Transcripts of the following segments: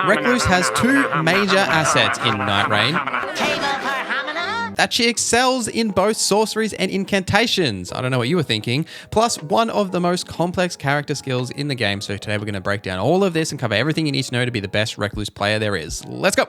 Recluse has two major assets in Nightreign that she excels in both sorceries and incantations. I don't know what you were thinking. Plus one of the most complex character skills in the game. So today we're going to break down all of this and cover everything you need to know to be the best Recluse player there is. Let's go.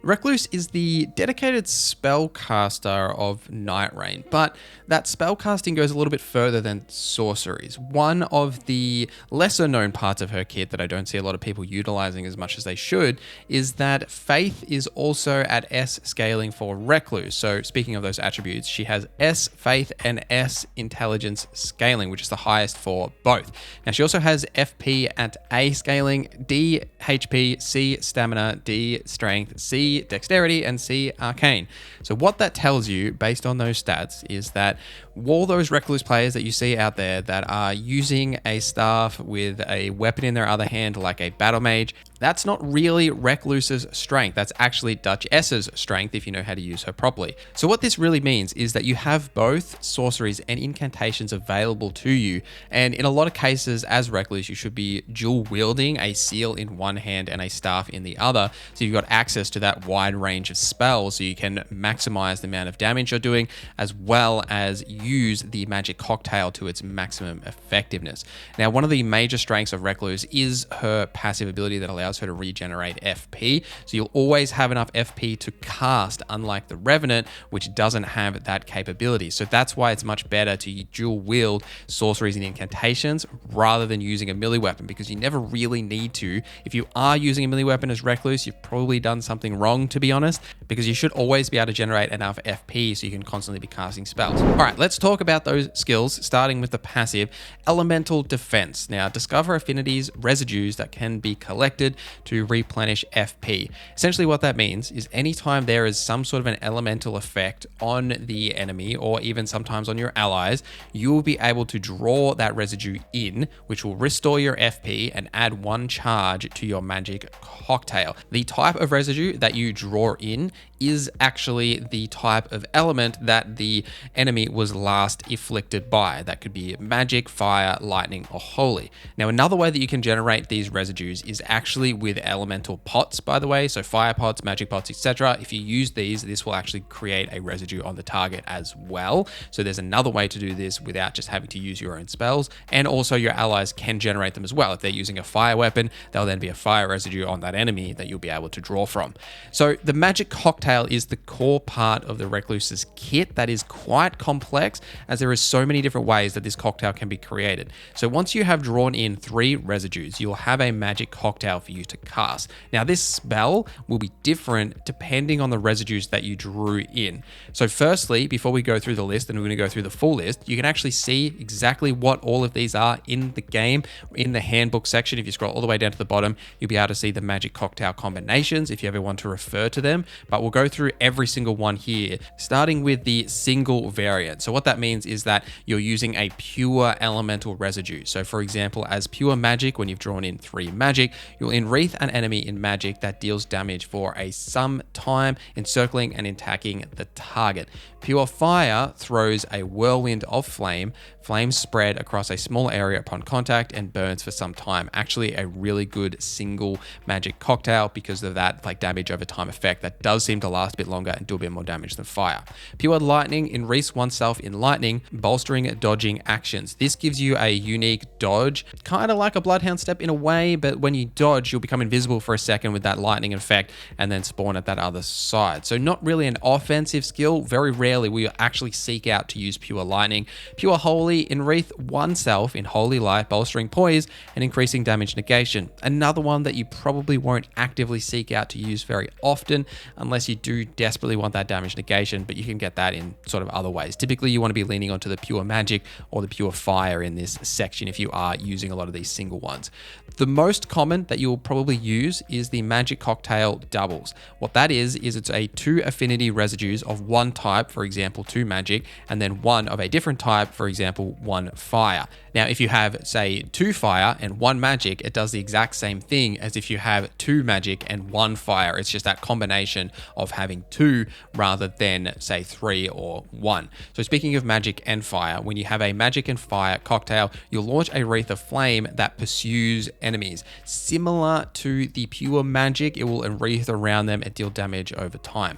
Recluse is the dedicated spellcaster of Nightreign, but that spellcasting goes a little bit further than sorceries. One of the lesser known parts of her kit that I don't see a lot of people utilizing as much as they should is that Faith is also at S scaling for Recluse. So speaking of those attributes, she has S Faith and S Intelligence scaling, which is the highest for both. Now she also has FP at A scaling, D HP, C Stamina, D Strength, C Dexterity, and C Arcane. So what that tells you based on those stats is that all those Recluse players that you see out there that are using a staff with a weapon in their other hand like a battle mage, that's not really Recluse's strength. That's actually Dutch S's strength if you know how to use her properly. So what this really means is that you have both sorceries and incantations available to you. And in a lot of cases as Recluse, you should be dual wielding a seal in one hand and a staff in the other. So you've got access to that wide range of spells so you can maximize the amount of damage you're doing as well as use the magic cocktail to its maximum effectiveness. Now, one of the major strengths of Recluse is her passive ability that allows her to regenerate FP. So you'll always have enough FP to cast, unlike the Revenant, which doesn't have that capability. So that's why it's much better to dual wield sorceries and incantations rather than using a melee weapon, because you never really need to. If you are using a melee weapon as Recluse, you've probably done something wrong, to be honest, because you should always be able to generate enough FP so you can constantly be casting spells. All right, let's talk about those skills, starting with the passive Elemental Defense. Now, discover affinities, residues that can be collected to replenish FP. Essentially what that means is anytime there is some sort of an elemental effect on the enemy or even sometimes on your allies, you will be able to draw that residue in, which will restore your FP and add 1 charge to your magic cocktail. The type of residue that you draw in is actually the type of element that the enemy was last afflicted by. That could be magic, fire, lightning, or holy. Now, another way that you can generate these residues is actually with elemental pots, by the way. So fire pots, magic pots, etc. If you use these, this will actually create a residue on the target as well. So there's another way to do this without just having to use your own spells. And also your allies can generate them as well. If they're using a fire weapon, there'll then be a fire residue on that enemy that you'll be able to draw from. So the magic cocktail is the core part of the Recluse's kit that is quite complex, as there is so many different ways that this cocktail can be created. So once you have drawn in 3 residues, you'll have a magic cocktail for you to cast. Now this spell will be different depending on the residues that you drew in. So firstly, before we go through the list, and we're going to go through the full list, you can actually see exactly what all of these are in the game. In the handbook section, if you scroll all the way down to the bottom, you'll be able to see the magic cocktail combinations if you ever want to refer to them. But we'll go through every single one here, starting with the single variant. So what that means is that you're using a pure elemental residue. So for example, as pure magic, when you've drawn in 3 magic, you'll enwreath an enemy in magic that deals damage for some time, encircling and attacking the target. Pure fire throws a whirlwind of flame. Flames spread across a small area upon contact and burns for some time. Actually, a really good single magic cocktail because of that damage over time effect that does seem to last a bit longer and do a bit more damage than fire. Pure lightning enwreaths oneself in lightning, bolstering dodging actions. This gives you a unique dodge, kind of like a Bloodhound Step in a way, but when you dodge, you'll become invisible for a second with that lightning effect and then spawn at that other side. So not really an offensive skill. Very rarely will you actually seek out to use pure lightning. Pure holy enwreath oneself in holy light, bolstering poise and increasing damage negation. Another one that you probably won't actively seek out to use very often unless you do desperately want that damage negation, but you can get that in sort of other ways. Typically, you want to be leaning onto the pure magic or the pure fire in this section if you are using a lot of these single ones. The most common that you'll probably use is the magic cocktail doubles. What that is it's a 2 affinity residues of 1 type, for example, 2 magic, and then 1 of a different type, for example, 1 fire. Now, if you have, say, 2 fire and 1 magic, it does the exact same thing as if you have 2 magic and 1 fire. It's just that combination of having 2 rather than, say, 3 or 1. So speaking speaking of magic and fire, when you have a magic and fire cocktail, you'll launch a wreath of flame that pursues enemies. Similar to the pure magic, it will wreath around them and deal damage over time.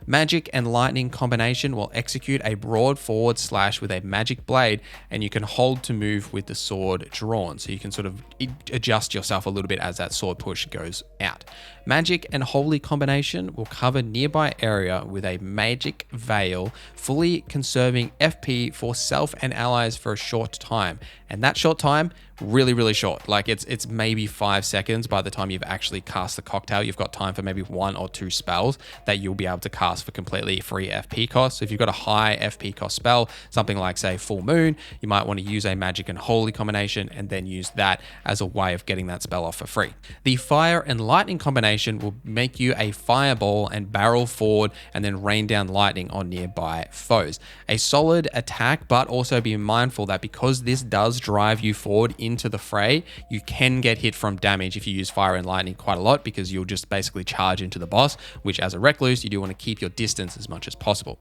Magic and lightning combination will execute a broad forward slash with a magic blade, and you can hold to move with the sword drawn. So you can sort of adjust yourself a little bit as that sword push goes out. Magic and holy combination will cover nearby area with a magic veil, fully conserving FP for self and allies for a short time. And that short time, really short. Like it's maybe 5 seconds by the time you've actually cast the cocktail. You've got time for maybe 1 or 2 spells that you'll be able to cast for completely free FP cost. So if you've got a high FP cost spell, something like say Full Moon, you might want to use a magic and holy combination and then use that as a way of getting that spell off for free. The fire and lightning combination will make you a fireball and barrel forward and then rain down lightning on nearby foes. A solid attack, but also be mindful that because this does drive you forward into the fray, you can get hit from damage if you use fire and lightning quite a lot, because you'll just basically charge into the boss, which as a recluse, you do want to keep your distance as much as possible.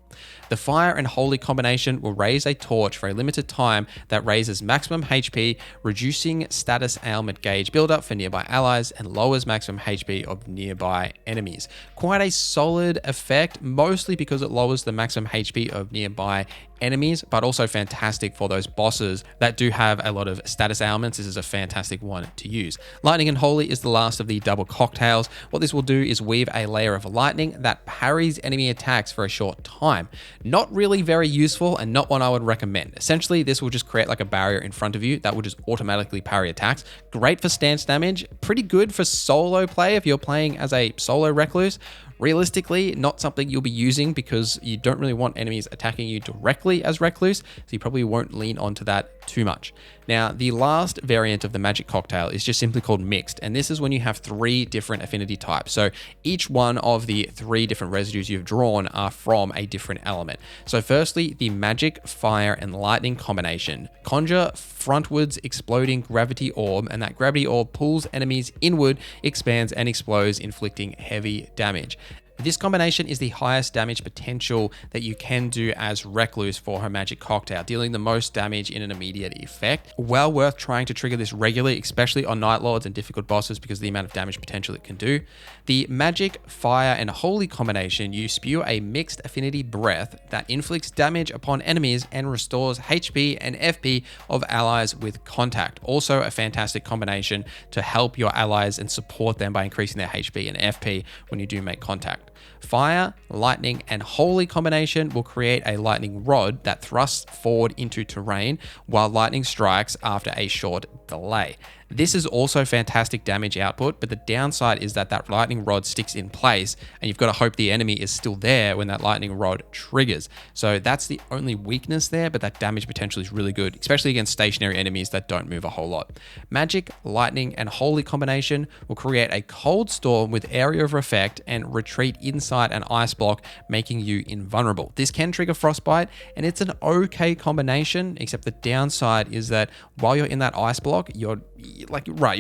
The fire and holy combination will raise a torch for a limited time that raises maximum HP, reducing status ailment gauge buildup for nearby allies and lowers maximum HP of nearby enemies. Quite a solid effect, mostly because it lowers the maximum HP of nearby enemies, but also fantastic for those bosses that do have a lot of status ailments. This is a fantastic one to use. Lightning and Holy is the last of the double cocktails. What this will do is weave a layer of lightning that parries enemy attacks for a short time. Not really very useful and not one I would recommend. Essentially, this will just create like a barrier in front of you that will just automatically parry attacks. Great for stance damage, pretty good for solo play if you're playing as a solo recluse. Realistically, not something you'll be using because you don't really want enemies attacking you directly as recluse, so you probably won't lean onto that too much. Now, the last variant of the magic cocktail is just simply called mixed, and this is when you have 3 different affinity types. So each one of the 3 different residues you've drawn are from a different element. So firstly, the magic, fire, and lightning combination. Conjure frontwards exploding gravity orb, and that gravity orb pulls enemies inward, expands, and explodes, inflicting heavy damage. This combination is the highest damage potential that you can do as Recluse for her magic cocktail, dealing the most damage in an immediate effect. Well worth trying to trigger this regularly, especially on Night Lords and difficult bosses because of the amount of damage potential it can do. The magic, fire, and holy combination, you spew a mixed affinity breath that inflicts damage upon enemies and restores HP and FP of allies with contact. Also a fantastic combination to help your allies and support them by increasing their HP and FP when you do make contact. Fire, lightning, and holy combination will create a lightning rod that thrusts forward into terrain while lightning strikes after a short delay. This is also fantastic damage output, but the downside is that that lightning rod sticks in place and you've got to hope the enemy is still there when that lightning rod triggers. So that's the only weakness there, but that damage potential is really good, especially against stationary enemies that don't move a whole lot. Magic, lightning, and holy combination will create a cold storm with area of effect and retreat inside an ice block, making you invulnerable. This can trigger frostbite, and it's an okay combination, except the downside is that while you're in that ice block, you're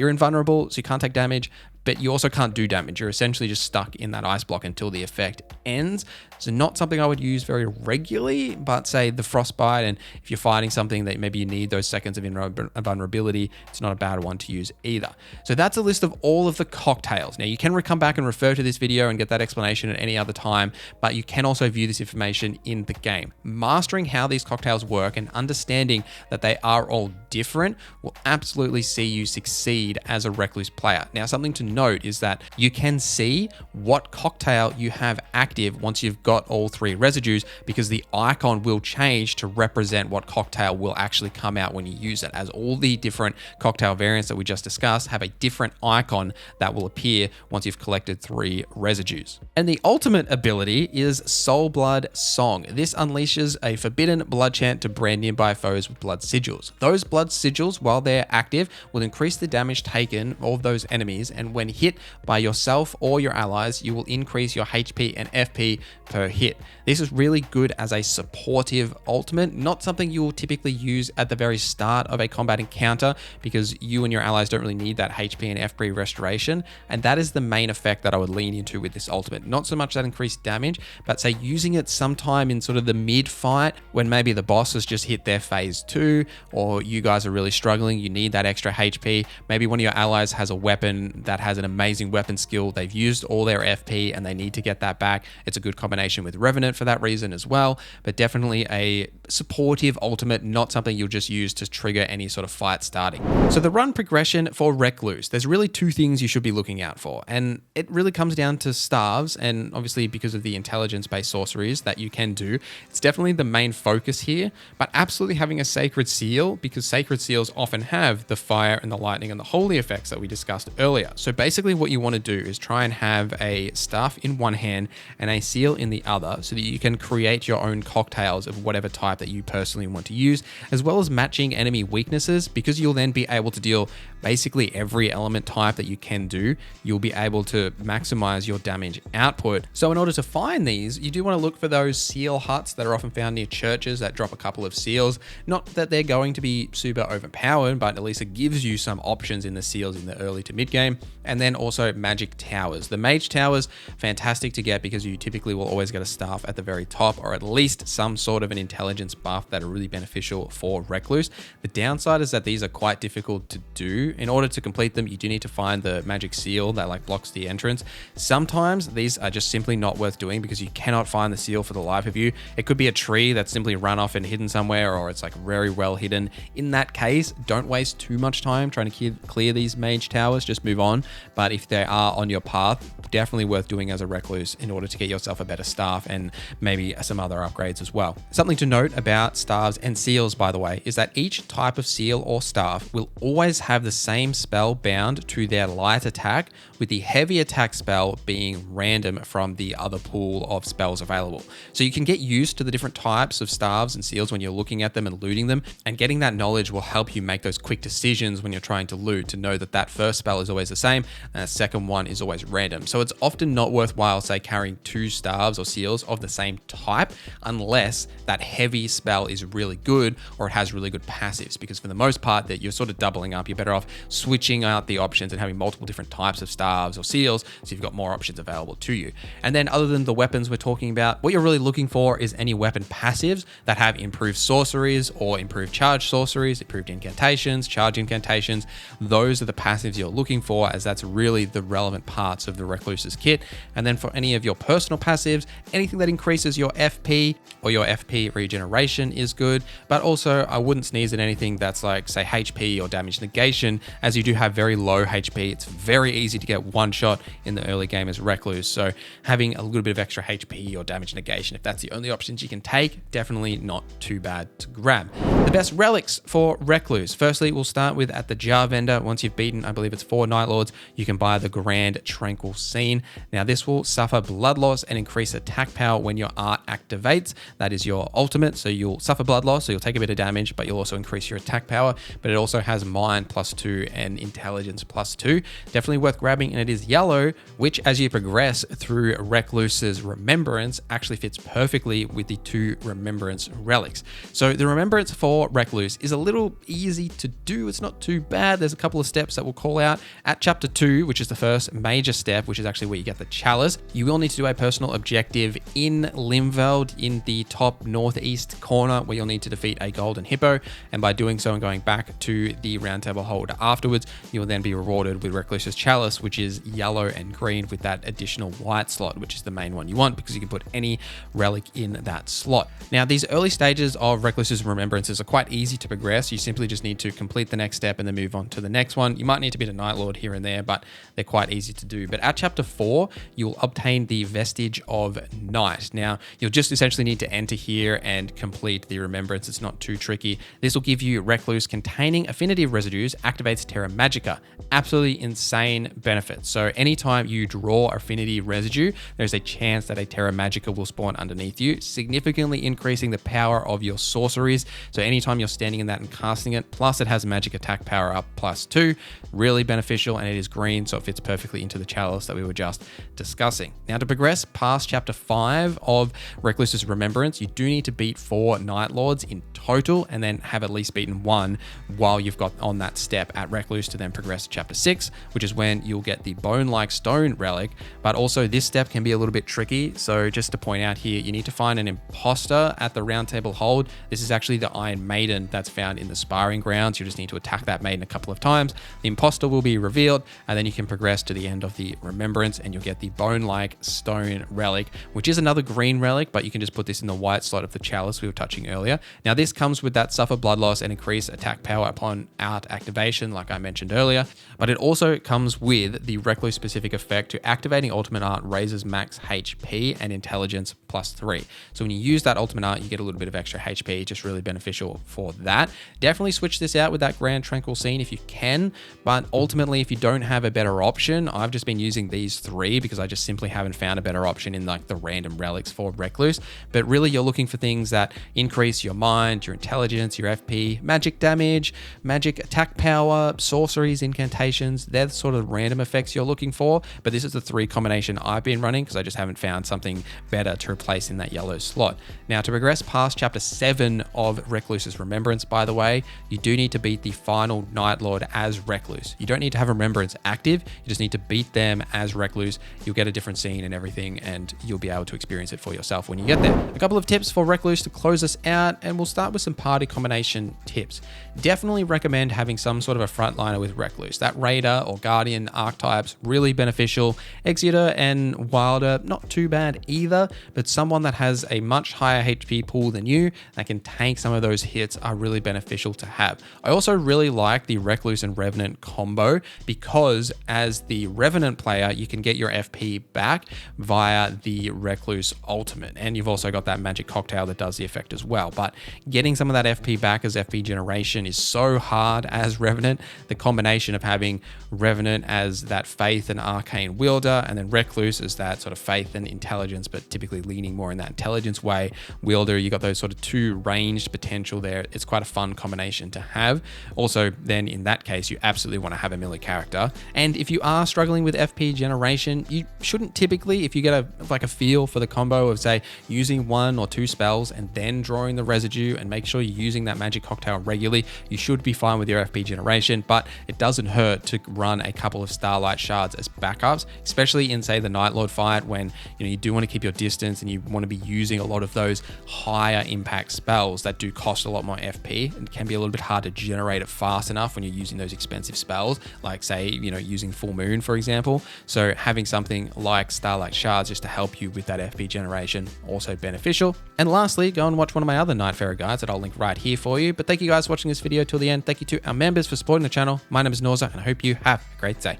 invulnerable, so you can't take damage, but you also can't do damage. You're essentially just stuck in that ice block until the effect ends. So not something I would use very regularly, but say the frostbite, and if you're fighting something that maybe you need those seconds of invulnerability, it's not a bad one to use either. So that's a list of all of the cocktails. Now you can come back and refer to this video and get that explanation at any other time, but you can also view this information in the game. Mastering how these cocktails work and understanding that they are all different will absolutely see you succeed as a Recluse player. Now, something to note is that you can see what cocktail you have active once you've got all 3 residues, because the icon will change to represent what cocktail will actually come out when you use it, as all the different cocktail variants that we just discussed have a different icon that will appear once you've collected 3 residues. And the ultimate ability is Soul Blood Song. This unleashes a forbidden blood chant to brand nearby foes with blood sigils. Those blood sigils, while they're active, will increase the damage taken of those enemies, and when when hit by yourself or your allies, you will increase your HP and FP per hit. This is really good as a supportive ultimate, not something you will typically use at the very start of a combat encounter because you and your allies don't really need that HP and FP restoration. And that is the main effect that I would lean into with this ultimate. Not so much that increased damage, but say using it sometime in sort of the mid fight when maybe the boss has just hit their phase 2 or you guys are really struggling, you need that extra HP. Maybe one of your allies has a weapon that has an amazing weapon skill. They've used all their FP and they need to get that back. It's a good combination with Revenant for that reason as well, but definitely a supportive ultimate, not something you'll just use to trigger any sort of fight starting. So the run progression for Recluse, there's really two things you should be looking out for, and it really comes down to staves, and obviously because of the intelligence-based sorceries that you can do, it's definitely the main focus here, but absolutely having a sacred seal, because sacred seals often have the fire and the lightning and the holy effects that we discussed earlier. So basically what you want to do is try and have a staff in one hand and a seal in the other so that you can create your own cocktails of whatever type that you personally want to use, as well as matching enemy weaknesses, because you'll then be able to deal basically every element type that you can do. You'll be able to maximize your damage output. So in order to find these, you do want to look for those seal huts that are often found near churches that drop a couple of seals. Not that they're going to be super overpowered, but at least it gives you some options in the seals in the early to mid game. And then also magic towers. The mage towers, fantastic to get because you typically will always get a staff at the very top, or at least some sort of an intelligence buff that are really beneficial for Recluse. The downside is that these are quite difficult to do. In order to complete them, you do need to find the magic seal that like blocks the entrance. Sometimes these are just simply not worth doing because you cannot find the seal for the life of you. It could be a tree that's simply run off and hidden somewhere, or it's like very well hidden. In that case, don't waste too much time trying to clear these mage towers, just move on. But if they are on your path, definitely worth doing as a Recluse in order to get yourself a better staff and maybe some other upgrades as well. Something to note about staves and seals, by the way, is that each type of seal or staff will always have the same spell bound to their light attack, with the heavy attack spell being random from the other pool of spells available. So you can get used to the different types of staves and seals when you're looking at them and looting them, and getting that knowledge will help you make those quick decisions when you're trying to loot, to know that that first spell is always the same and the second one is always random. So it's often not worthwhile, say, carrying two staves or seals of the same type unless that heavy spell is really good or it has really good passives, because for the most part that you're sort of doubling up. You're better off switching out the options and having multiple different types of staves or seals so you've got more options available to you. And then other than the weapons we're talking about, what you're really looking for is any weapon passives that have improved sorceries or improved charge sorceries, improved incantations, charge incantations. Those are the passives you're looking for, as that's really the relevant parts of the Recluse's kit. And then for any of your personal passives, anything that increases your FP or your FP regeneration is good, but also I wouldn't sneeze at anything that's like, say, HP or damage negation, as you do have very low HP. It's very easy to get one shot in the early game as Recluse, so having a little bit of extra HP or damage negation, if that's the only options you can take, definitely not too bad to grab. The best relics for Recluse. Firstly, we'll start with at the jar vendor. Once you've beaten, I believe it's 4 Night Lords, you can buy the Grand Tranquil Scene. Now this will suffer blood loss and increase attack power when your art activates. That is your ultimate, so you'll suffer blood loss, so you'll take a bit of damage, but you'll also increase your attack power. But it also has mind +2 and intelligence +2. Definitely worth grabbing, and it is yellow, which as you progress through Recluse's Remembrance actually fits perfectly with the 2 Remembrance relics. So the Remembrance for Recluse is a little easy to do. It's not too bad. There's a couple of steps that we'll call out. At chapter 2, which is the first major step, which is actually where you get the chalice, you will need to do a personal objective in Limveld in the top northeast corner, where you'll need to defeat a golden hippo. And by doing so and going back to the round table hold afterwards, you will then be rewarded with Recluse's chalice, which is yellow and green with that additional white slot, which is the main one you want because you can put any relic in that slot. Now, these early stages of Recluse's Remembrances are quite easy to progress. You simply just need to complete the next step and then move on to the next one. You might need to beat a Night Lord here and there, but they're quite easy to do. But at chapter 4, you'll obtain the Vestige of Night. Now, you'll just essentially need to enter here and complete the Remembrance. It's not too tricky. This will give you Recluse containing affinity residues activated activates Terra Magica. Absolutely insane benefits. So anytime you draw Affinity Residue, there's a chance that a Terra Magica will spawn underneath you, significantly increasing the power of your sorceries. So anytime you're standing in that and casting it, plus it has magic attack power up +2, really beneficial, and it is green, so it fits perfectly into the chalice that we were just discussing. Now, to progress past chapter 5 of Recluse's Remembrance, you do need to beat 4 Night Lords in total, and then have at least beaten 1 while you've got on that step at Recluse to then progress to chapter 6, which is when you'll get the Bone-like Stone relic. But also this step can be a little bit tricky, so just to point out here, you need to find an imposter at the Round Table Hold. This is actually the Iron Maiden that's found in the sparring grounds. You just need to attack that maiden a couple of times. The imposter will be revealed, and then you can progress to the end of the Remembrance, and you'll get the Bone-like Stone relic, which is another green relic, but you can just put this in the white slot of the chalice we were touching earlier. Now, this comes with that Suffer Blood Loss and increase attack power upon art activation, like I mentioned earlier, but it also comes with the Recluse specific effect to activating ultimate art raises max HP and intelligence +3. So when you use that ultimate art, you get a little bit of extra HP, just really beneficial for that. Definitely switch this out with that Grand Tranquil Scene if you can, but ultimately if you don't have a better option, I've just been using these 3 because I just simply haven't found a better option in like the random relics for Recluse. But really you're looking for things that increase your mind, your intelligence, your FP, magic damage, magic attack power, sorceries, incantations. They're the sort of random effects you're looking for, but this is the 3 combination I've been running because I just haven't found something better to replace in that yellow slot. Now, to progress past chapter 7 of Recluse's Remembrance, by the way, you do need to beat the final Night Lord as Recluse. You don't need to have Remembrance active, you just need to beat them as Recluse. You'll get a different scene and everything, and you'll be able to experience it for yourself when you get there. A couple of tips for Recluse to close us out, and we'll start with some party combination tips. Definitely recommend having some sort of a frontliner with Recluse. That Raider or Guardian archetypes, really beneficial. Executor and Wilder, not too bad either, but someone that has a much higher HP pool than you that can tank some of those hits are really beneficial to have. I also really like the Recluse and Revenant combo because as the Revenant player, you can get your FP back via the Recluse ultimate, and you've also got that magic cocktail that does the effect as well. But getting some of that FP back as FP generation is so hard as Revenant. The combination of having Revenant as that faith and arcane wielder, and then Recluse as that sort of faith and intelligence, but typically leaning more in that intelligence way wielder, you got those sort of 2 ranged potential there. It's quite a fun combination to have. Also, then in that case, you absolutely want to have a melee character. And if you are struggling with FP generation, you shouldn't typically, if you get a feel for the combo of say using 1 or 2 spells and then drawing the residue, and make sure you're using that magic cocktail regularly, you should be fine with your FP generation. But it doesn't hurt to run a couple of Starlight Shards as backups, especially in say the Night Lord fight when you do want to keep your distance and you want to be using a lot of those higher impact spells that do cost a lot more FP and can be a little bit hard to generate it fast enough when you're using those expensive spells, like say using Full Moon for example. So having something like Starlight Shards just to help you with that FP generation, also beneficial. And lastly, go and watch one of my other Nightfarer guides that I'll link right here for you. But thank you guys for watching this video till the end. Thank you to our members for supporting the channel. My name is Norza, and I hope you have a great day.